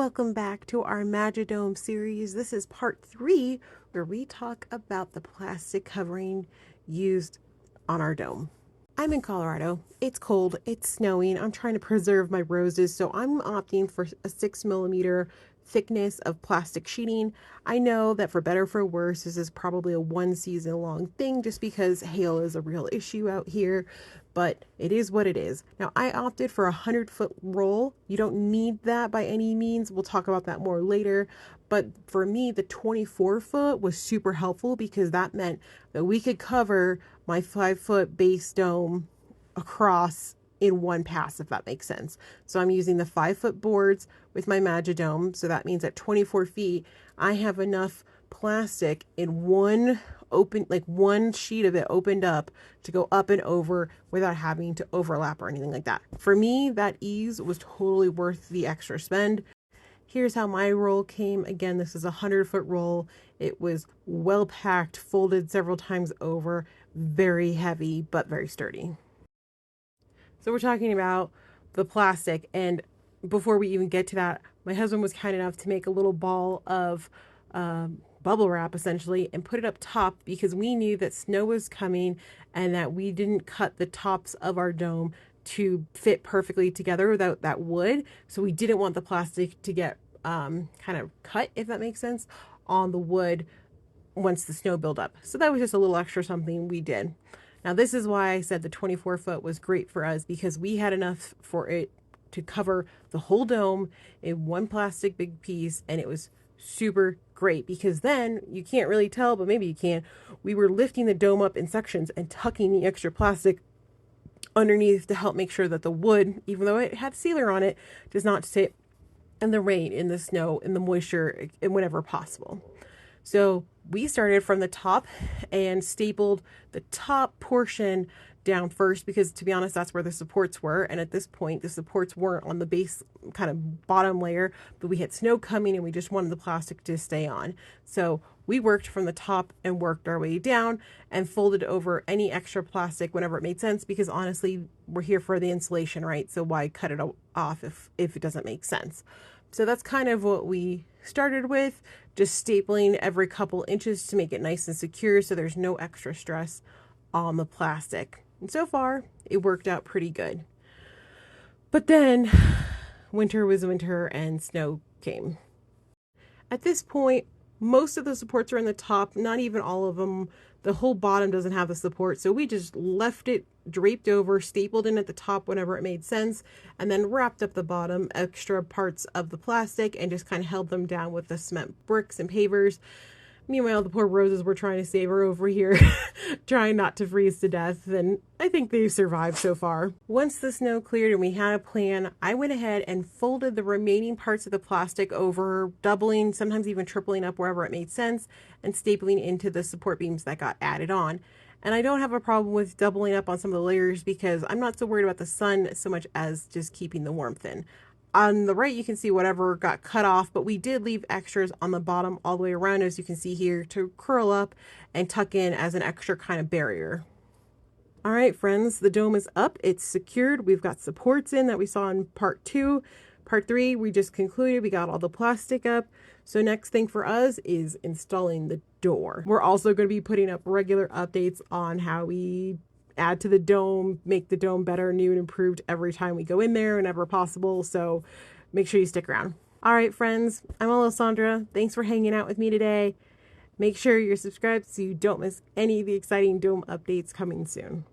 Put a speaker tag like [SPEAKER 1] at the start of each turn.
[SPEAKER 1] Welcome back to our Magidome series. This is part 3 where we talk about the plastic covering used on our dome. I'm in Colorado. It's cold, it's snowing. I'm trying to preserve my roses, so I'm opting for a 6mm thickness of plastic sheeting. I know that for better or for worse, this is probably a 1 season long thing just because hail is a real issue out here, but it is what it is. Now, I opted for a 100-foot roll. You don't need that by any means. We'll talk about that more later. But for me, the 24-foot was super helpful because that meant that we could cover my 5-foot base dome across in one pass, if that makes sense. So I'm using the 5-foot boards with my Magidome. So that means at 24 feet, I have enough plastic in one sheet of it opened up to go up and over without having to overlap or anything like that. For me, that ease was totally worth the extra spend. Here's how my roll came. Again, this is a 100-foot roll. It was well packed, folded several times over, very heavy, but very sturdy. So we're talking about the plastic, and before we even get to that, my husband was kind enough to make a little ball of bubble wrap essentially and put it up top because we knew that snow was coming and that we didn't cut the tops of our dome to fit perfectly together without that wood. So we didn't want the plastic to get kind of cut, if that makes sense, on the wood once the snow built up. So that was just a little extra something we did. Now, this is why I said the 24-foot was great for us, because we had enough for it to cover the whole dome in one plastic big piece, and it was super great because then you can't really tell, but maybe you can. We were lifting the dome up in sections and tucking the extra plastic underneath to help make sure that the wood, even though it had sealer on it, does not sit in the rain, in the snow, in the moisture, and whenever possible. So we started from the top and stapled the top portion down first because, to be honest, that's where the supports were. And at this point, the supports weren't on the base kind of bottom layer, but we had snow coming and we just wanted the plastic to stay on. So we worked from the top and worked our way down and folded over any extra plastic whenever it made sense, because honestly, we're here for the insulation, right? So why cut it off if it doesn't make sense? So that's kind of what we started with, just stapling every couple inches to make it nice and secure so there's no extra stress on the plastic. And so far, it worked out pretty good. But then winter was winter and snow came. At this point, most of the supports are in the top, not even all of them. The whole bottom doesn't have the support, so we just left it draped over, stapled in at the top whenever it made sense, and then wrapped up the bottom extra parts of the plastic and just kind of held them down with the cement bricks and pavers. Meanwhile, the poor roses were trying to save her over here, trying not to freeze to death, and I think they've survived so far. Once the snow cleared and we had a plan, I went ahead and folded the remaining parts of the plastic over, doubling, sometimes even tripling up wherever it made sense, and stapling into the support beams that got added on. And I don't have a problem with doubling up on some of the layers because I'm not so worried about the sun so much as just keeping the warmth in. On the right, you can see whatever got cut off, but we did leave extras on the bottom all the way around, as you can see here, to curl up and tuck in as an extra kind of barrier. All right, friends, the dome is up. It's secured. We've got supports in that we saw in part 2. Part 3, we just concluded. We got all the plastic up. So next thing for us is installing the door. We're also going to be putting up regular updates on how we add to the dome, make the dome better, new and improved every time we go in there whenever possible. So make sure you stick around. All right, friends, I'm Alessandra. Thanks for hanging out with me today. Make sure you're subscribed so you don't miss any of the exciting dome updates coming soon.